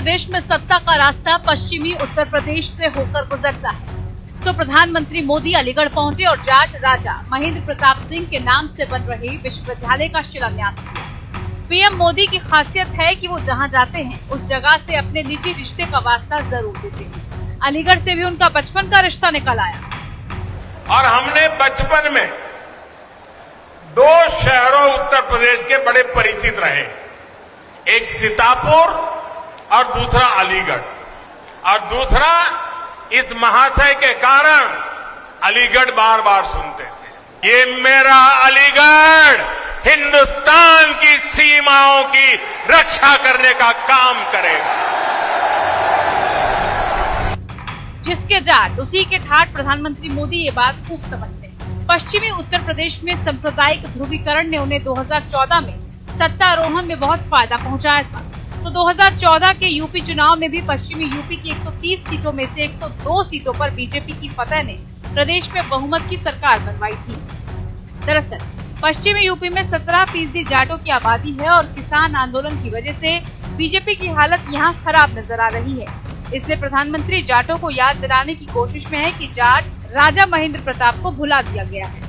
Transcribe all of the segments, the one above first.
प्रदेश में सत्ता का रास्ता पश्चिमी उत्तर प्रदेश से होकर गुजरता है। सो प्रधानमंत्री मोदी अलीगढ़ पहुंचे और जाट राजा महेंद्र प्रताप सिंह के नाम से बन रहे विश्वविद्यालय का शिलान्यास किया। पीएम मोदी की खासियत है कि वो जहां जाते हैं उस जगह से अपने निजी रिश्ते का वास्ता जरूर देते हैं। अलीगढ़ से भी उनका बचपन का रिश्ता निकल आया और हमने बचपन में दो शहरों उत्तर प्रदेश के बड़े परिचित रहे, एक सीतापुर और दूसरा अलीगढ़। और दूसरा, इस महाशय के कारण अलीगढ़ बार बार सुनते थे। ये मेरा अलीगढ़ हिंदुस्तान की सीमाओं की रक्षा करने का काम करेगा। जिसके जाट उसी के ठाट प्रधानमंत्री मोदी ये बात खूब समझते हैं। पश्चिमी उत्तर प्रदेश में सांप्रदायिक ध्रुवीकरण ने उन्हें 2014 में सत्तारोहण में बहुत फायदा पहुंचाया था। तो 2014 के यूपी चुनाव में भी पश्चिमी यूपी की 130 सीटों में से 102 सीटों पर बीजेपी की फतह ने प्रदेश में बहुमत की सरकार बनवाई थी। दरअसल पश्चिमी यूपी में 17% जाटों की आबादी है और किसान आंदोलन की वजह से बीजेपी की हालत यहाँ खराब नजर आ रही है। इसलिए प्रधानमंत्री जाटों को याद दिलाने की कोशिश में है कि जाट राजा महेंद्र प्रताप को भुला दिया गया है।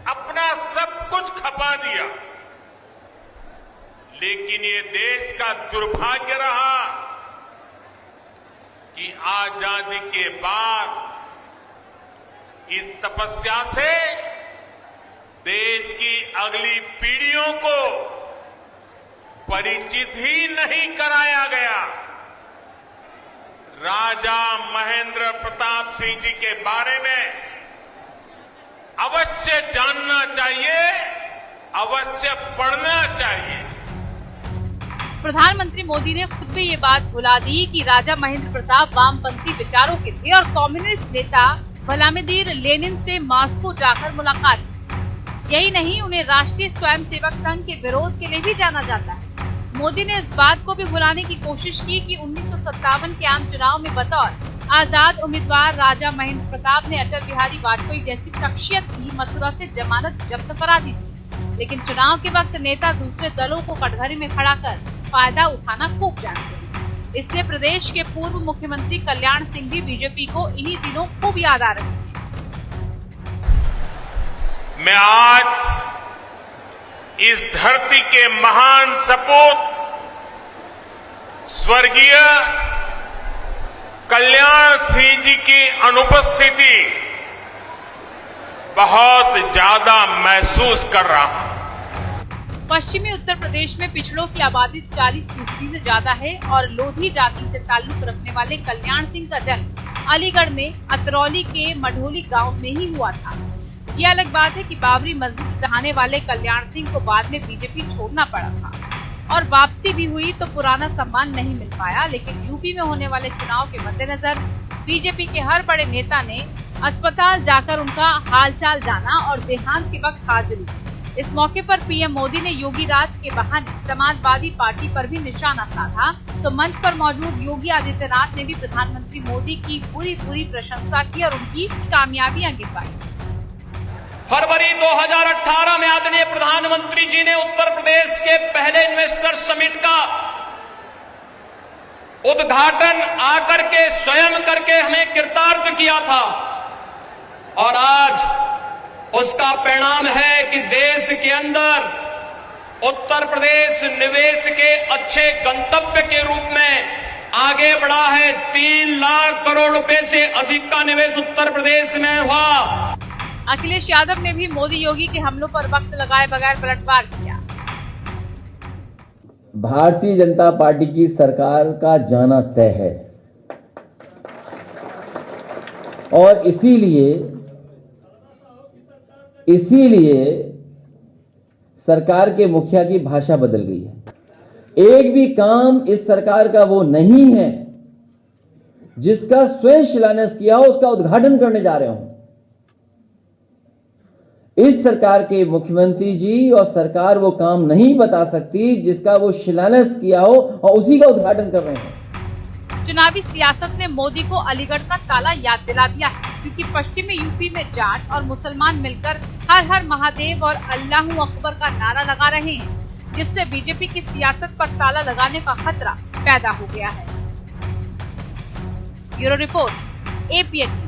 अपना सब कुछ खपा दिया, लेकिन ये देश का दुर्भाग्य रहा कि आजादी के बाद इस तपस्या से देश की अगली पीढ़ियों को परिचित ही नहीं कराया गया। राजा महेंद्र प्रताप सिंह जी के बारे में अवश्य जानना चाहिए, अवश्य पढ़ना चाहिए। प्रधानमंत्री मोदी ने खुद भी ये बात भुला दी कि राजा महेंद्र प्रताप वामपंथी विचारों के थे और कम्युनिस्ट नेता व्लादिमीर लेनिन से मॉस्को जाकर मुलाकात की। यही नहीं, उन्हें राष्ट्रीय स्वयंसेवक संघ के विरोध के लिए भी जाना जाता है। मोदी ने इस बात को भी भुलाने की कोशिश की कि 1957 के आम चुनाव में बतौर आजाद उम्मीदवार राजा महेंद्र प्रताप ने अटल बिहारी वाजपेयी जैसी शख्सियत की मथुरा से जमानत जब्त करा दी थी। लेकिन चुनाव के वक्त नेता दूसरे दलों को कटघरे में खड़ा कर फायदा उठाना खूब जानते हैं। इसलिए प्रदेश के पूर्व मुख्यमंत्री कल्याण सिंह भी बीजेपी को इन्हीं दिनों खूब याद आ रहे हैं। मैं आज इस धरती के महान सपूत स्वर्गीय कल्याण सिंह जी की अनुपस्थिति बहुत ज्यादा महसूस कर रहा हूं। पश्चिमी उत्तर प्रदेश में पिछड़ों की आबादी 40% से ज्यादा है और लोधी जाति से ताल्लुक रखने वाले कल्याण सिंह का जन्म अलीगढ़ में अतरौली के मढ़ोली गांव में ही हुआ था। ये अलग बात है कि बाबरी मस्जिद ढहाने वाले कल्याण सिंह को बाद में बीजेपी छोड़ना पड़ा था और वापसी भी हुई तो पुराना सम्मान नहीं मिल पाया। लेकिन यूपी में होने वाले चुनाव के मद्देनजर बीजेपी के हर बड़े नेता ने अस्पताल जाकर उनका हालचाल जाना और देहांत के वक्त हाजिरी। इस मौके पर पीएम मोदी ने योगी राज के बहाने समाजवादी पार्टी पर भी निशाना साधा। तो मंच पर मौजूद योगी आदित्यनाथ ने भी प्रधानमंत्री मोदी की पूरी प्रशंसा की और उनकी कामयाबियां गिनवाई। फरवरी 2018 में आदरणीय प्रधानमंत्री जी ने उत्तर प्रदेश के पहले इन्वेस्टर समिट का उद्घाटन आकर के स्वयं करके हमें कृतार्थ किया था और आज उसका परिणाम है कि देश के अंदर उत्तर प्रदेश निवेश के अच्छे गंतव्य के रूप में आगे बढ़ा है। 3 लाख करोड़ रुपए से अधिक का निवेश उत्तर प्रदेश में हुआ। अखिलेश यादव ने भी मोदी योगी के हमलों पर वक्त लगाए बगैर पलटवार किया। भारतीय जनता पार्टी की सरकार का जाना तय है और इसीलिए सरकार के मुखिया की भाषा बदल गई है। एक भी काम इस सरकार का वो नहीं है जिसका स्वयं शिलान्यास किया हो, उसका उद्घाटन करने जा रहे हो। इस सरकार के मुख्यमंत्री जी और सरकार वो काम नहीं बता सकती जिसका वो शिलान्यास किया हो और उसी का उद्घाटन कर रहे हैं। चुनावी सियासत ने मोदी को अलीगढ़ का ताला याद दिला दिया है, क्योंकि पश्चिमी यूपी में जाट और मुसलमान मिलकर हर हर महादेव और अल्लाहू अकबर का नारा लगा रहे हैं। जिससे बीजेपी की सियासत पर ताला लगाने का खतरा पैदा हो गया है। Bureau report, APN।